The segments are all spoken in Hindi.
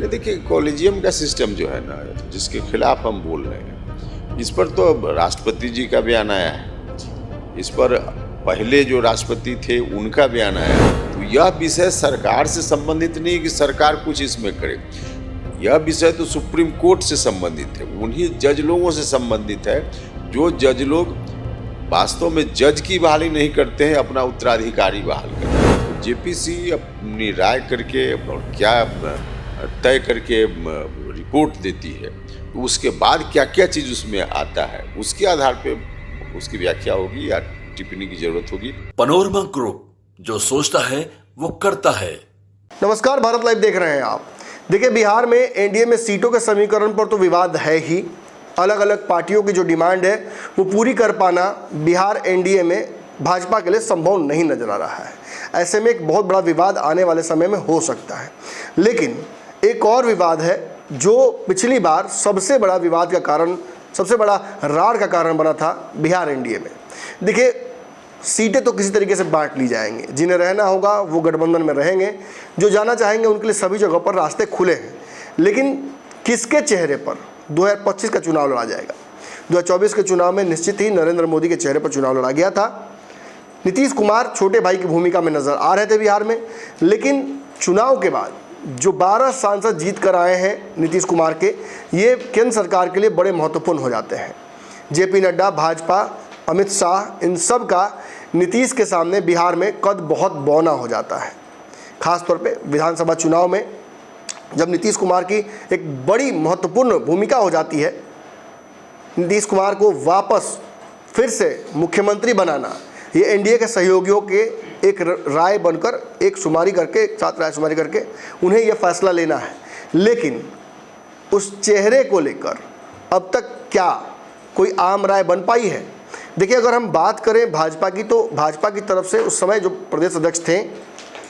नहीं, देखिए कॉलेजियम का सिस्टम जो है ना, जिसके खिलाफ हम बोल रहे हैं, इस पर तो राष्ट्रपति जी का बयान आया है, इस पर पहले जो राष्ट्रपति थे उनका बयान आया है। तो यह विषय सरकार से संबंधित नहीं कि सरकार कुछ इसमें करे, यह विषय तो सुप्रीम कोर्ट से संबंधित है, उन्हीं जज लोगों से संबंधित है जो जज लोग वास्तव में जज की बहाली नहीं करते हैं, अपना उत्तराधिकारी बहाल करते हैं। तो जेपीसी अपनी राय करके और क्या तय करके रिपोर्ट देती है, तो उसके बाद क्या क्या चीज़ उसमें आता है, उसके आधार पे उसकी व्याख्या होगी या टिप्पणी की जरूरत होगी। पनोरमा ग्रुप, जो सोचता है वो करता है। नमस्कार, भारत लाइव देख रहे हैं आप। देखिए, बिहार में एनडीए में सीटों के समीकरण पर तो विवाद है ही। अलग अलग पार्टियों की जो डिमांड है वो पूरी कर पाना बिहार एनडीए में भाजपा के लिए संभव नहीं नजर आ रहा है। ऐसे में एक बहुत बड़ा विवाद आने वाले समय में हो सकता है। लेकिन एक और विवाद है जो पिछली बार सबसे बड़ा विवाद का कारण, सबसे बड़ा रार का कारण बना था बिहार एनडीए में। देखिए, सीटें तो किसी तरीके से बांट ली जाएंगी, जिन्हें रहना होगा वो गठबंधन में रहेंगे, जो जाना चाहेंगे उनके लिए सभी जगहों पर रास्ते खुले हैं। लेकिन किसके चेहरे पर 2025 का चुनाव लड़ा जाएगा? 2024 के चुनाव में निश्चित ही नरेंद्र मोदी के चेहरे पर चुनाव लड़ा गया था। नीतीश कुमार छोटे भाई की भूमिका में नजर आ रहे थे बिहार में, लेकिन चुनाव के बाद जो 12 सांसद जीत कर आए हैं नीतीश कुमार के, ये केंद्र सरकार के लिए बड़े महत्वपूर्ण हो जाते हैं। जेपी नड्डा, भाजपा, अमित शाह, इन सब का नीतीश के सामने बिहार में कद बहुत बौना हो जाता है। खासतौर पे विधानसभा चुनाव में जब नीतीश कुमार की एक बड़ी महत्वपूर्ण भूमिका हो जाती है, नीतीश कुमार को वापस फिर से मुख्यमंत्री बनाना, ये एनडीए के सहयोगियों के एक राय बनकर, एक शुमारी करके, एक साथ राय शुमारी करके उन्हें यह फैसला लेना है। लेकिन उस चेहरे को लेकर अब तक क्या कोई आम राय बन पाई है? देखिए, अगर हम बात करें भाजपा की, तो भाजपा की तरफ से उस समय जो प्रदेश अध्यक्ष थे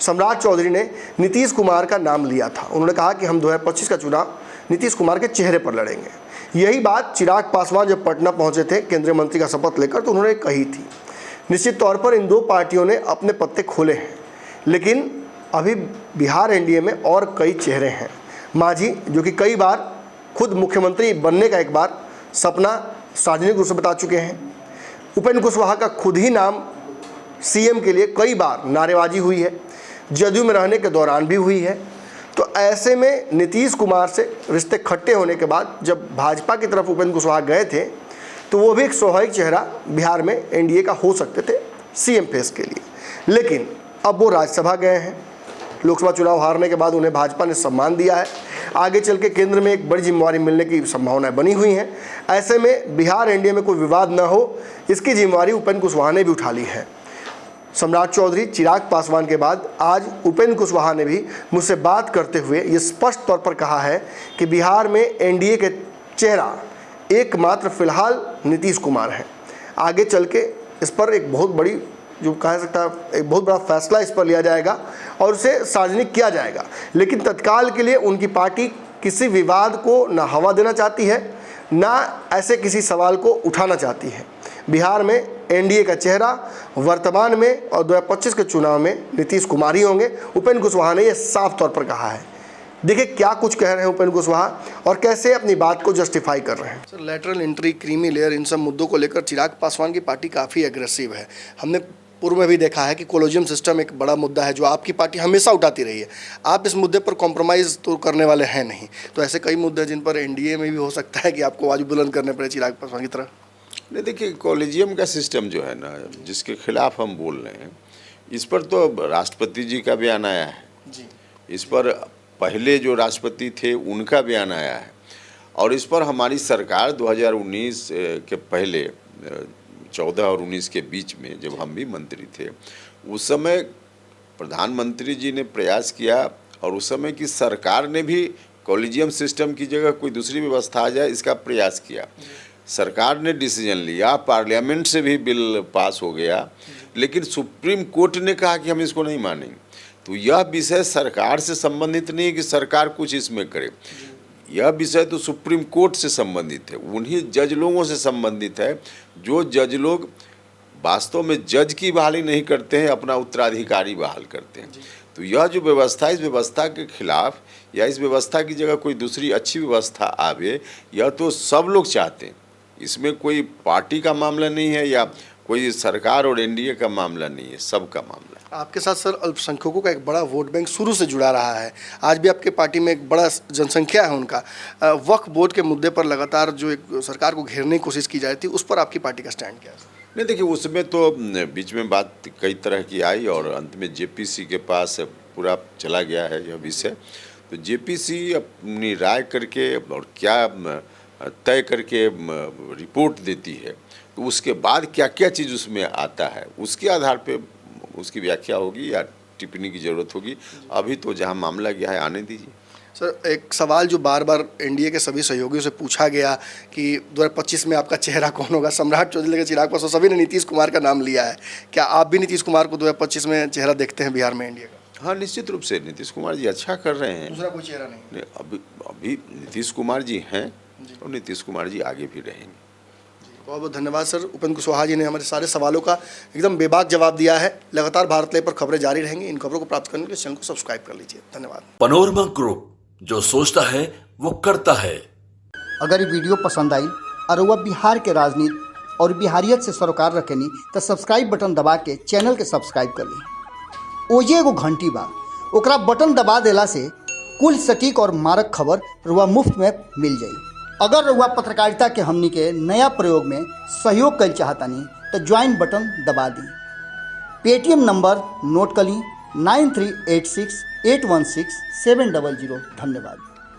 सम्राट चौधरी ने नीतीश कुमार का नाम लिया था। उन्होंने कहा कि हम 2025 का चुनाव नीतीश कुमार के चेहरे पर लड़ेंगे। यही बात चिराग पासवान जब पटना पहुंचे थे केंद्रीय मंत्री का शपथ लेकर, तो उन्होंने कही थी। निश्चित तौर पर इन दो पार्टियों ने अपने पत्ते खोले हैं, लेकिन अभी बिहार एनडीए में और कई चेहरे हैं। मांझी, जो कि कई बार खुद मुख्यमंत्री बनने का एक बार सपना सार्वजनिक रूप से बता चुके हैं। उपेंद्र कुशवाहा का खुद ही नाम सीएम के लिए कई बार नारेबाजी हुई है, जदयू में रहने के दौरान भी हुई है। तो ऐसे में नीतीश कुमार से रिश्ते खट्टे होने के बाद जब भाजपा की तरफ उपेंद्र कुशवाहा गए थे, तो वो भी एक स्वाभाविक चेहरा बिहार में एनडीए का हो सकते थे सीएम फेस के लिए। लेकिन अब वो राज्यसभा गए हैं, लोकसभा चुनाव हारने के बाद उन्हें भाजपा ने सम्मान दिया है, आगे चल के केंद्र में एक बड़ी जिम्मेवारी मिलने की संभावनाएं बनी हुई हैं। ऐसे में बिहार एनडीए में कोई विवाद न हो, इसकी जिम्मेवारी उपेंद्र कुशवाहा ने भी उठा ली है। सम्राट चौधरी, चिराग पासवान के बाद आज उपेंद्र कुशवाहा ने भी मुझसे बात करते हुए ये स्पष्ट तौर पर कहा है कि बिहार में एनडीए के चेहरा एकमात्र फिलहाल नीतीश कुमार है। आगे चल के इस पर एक बहुत बड़ी, जो कह सकता है, एक बहुत बड़ा फैसला इस पर लिया जाएगा और उसे सार्वजनिक किया जाएगा। लेकिन तत्काल के लिए उनकी पार्टी किसी विवाद को ना हवा देना चाहती है, ना ऐसे किसी सवाल को उठाना चाहती है। बिहार में एनडीए का चेहरा वर्तमान में और 2025 के चुनाव में नीतीश कुमार ही होंगे। उपेंद्र कुशवाहा ने यह साफ तौर पर कहा है। देखिए क्या कुछ कह रहे हैं उपेंद्र कुशवाहा और कैसे अपनी बात को जस्टिफाई कर रहे हैं। Sir, lateral entry, creamy layer, इन सब मुद्दों को लेकर चिराग पासवान की पार्टी काफ़ी एग्रेसिव है। हमने पूर्व में भी देखा है कि कॉलेजियम सिस्टम एक बड़ा मुद्दा है जो आपकी पार्टी हमेशा उठाती रही है। आप इस मुद्दे पर कॉम्प्रोमाइज़ तो करने वाले हैं नहीं। तो ऐसे कई मुद्दे जिन पर एनडीए में भी हो सकता है कि आपको आवाज़ बुलंद करने पड़े चिराग पासवान की तरह। नहीं, देखिए कॉलेजियम का सिस्टम जो है ना, जिसके खिलाफ हम बोल रहे हैं, इस पर तो राष्ट्रपति जी का बयान आया है जी। इस पर पहले जो राष्ट्रपति थे उनका बयान आया है और इस पर हमारी सरकार 2019 के पहले 14 और 19 के बीच में जब हम भी मंत्री थे, उस समय प्रधानमंत्री जी ने प्रयास किया और उस समय की सरकार ने भी कॉलेजियम सिस्टम की जगह कोई दूसरी व्यवस्था आ जाए इसका प्रयास किया। सरकार ने डिसीजन लिया, पार्लियामेंट से भी बिल पास हो गया, लेकिन सुप्रीम कोर्ट ने कहा कि हम इसको नहीं मानेंगे। तो यह विषय सरकार से संबंधित नहीं है कि सरकार कुछ इसमें करे, यह विषय तो सुप्रीम कोर्ट से संबंधित है, उन्हीं जज लोगों से संबंधित है जो जज लोग वास्तव में जज की बहाली नहीं करते हैं, अपना उत्तराधिकारी बहाल करते हैं। तो यह जो व्यवस्था, इस व्यवस्था के खिलाफ या इस व्यवस्था की जगह कोई दूसरी अच्छी व्यवस्था आवे, यह तो सब लोग चाहते हैं। इसमें कोई पार्टी का मामला नहीं है या कोई सरकार और एनडीए का मामला नहीं है, सबका मामला है। आपके साथ सर अल्पसंख्यकों का एक बड़ा वोट बैंक शुरू से जुड़ा रहा है, आज भी आपके पार्टी में एक बड़ा जनसंख्या है उनका। वक्फ बोर्ड के मुद्दे पर लगातार जो एक सरकार को घेरने की कोशिश की जा रही थी, उस पर आपकी पार्टी का स्टैंड क्या है? नहीं, देखिए, उसमें तो बीच में बात कई तरह की आई और अंत में जेपीसी के पास पूरा चला गया है यह विषय। तो जेपीसी अपनी राय करके और क्या तय करके रिपोर्ट देती है, तो उसके बाद क्या क्या चीज़ उसमें आता है, उसके आधार पे उसकी व्याख्या होगी या टिप्पणी की ज़रूरत होगी। अभी तो जहां मामला गया है आने दीजिए। सर, एक सवाल जो बार बार एनडीए के सभी सहयोगियों से पूछा गया कि 2025 में आपका चेहरा कौन होगा, सम्राट चौधरी के चिराग पासवान, सभी ने नीतीश कुमार का नाम लिया है। क्या आप भी नीतीश कुमार को 2025 में चेहरा देखते हैं बिहार में एनडीए का? हाँ, निश्चित रूप से नीतीश कुमार जी अच्छा कर रहे हैं। दूसरा कोई चेहरा नहीं? अभी नीतीश कुमार जी हैं और नीतीश कुमार जी आगे भी रहेंगे। बहुत बहुत धन्यवाद सर। उपेंद्र कुशवाहा जी ने हमारे सारे सवालों का एकदम बेबाक जवाब दिया है। लगातार भारत लाइव पर खबरें जारी रहेंगी। इन खबरों को प्राप्त करने के लिए चैनल को सब्सक्राइब कर लीजिए। धन्यवाद। पनोरमा ग्रुप, जो सोचता है वो करता है। अगर ये वीडियो पसंद आई और वह बिहार के राजनीति और बिहारियत से सरोकार रखेनी तो सब्सक्राइब बटन दबा के चैनल के सब्सक्राइब कर ली। ओजे एगो घंटी बा, ओकरा बटन दबा देला से कुल सटीक और मारक खबर रुआ मुफ्त में मिल जाई। अगर रुआ पत्रकारिता के हमनी के नया प्रयोग में सहयोग कर चाहतानी तो ज्वाइन बटन दबा दी। पेटीएम नंबर नोट कर ली 9386816700। धन्यवाद।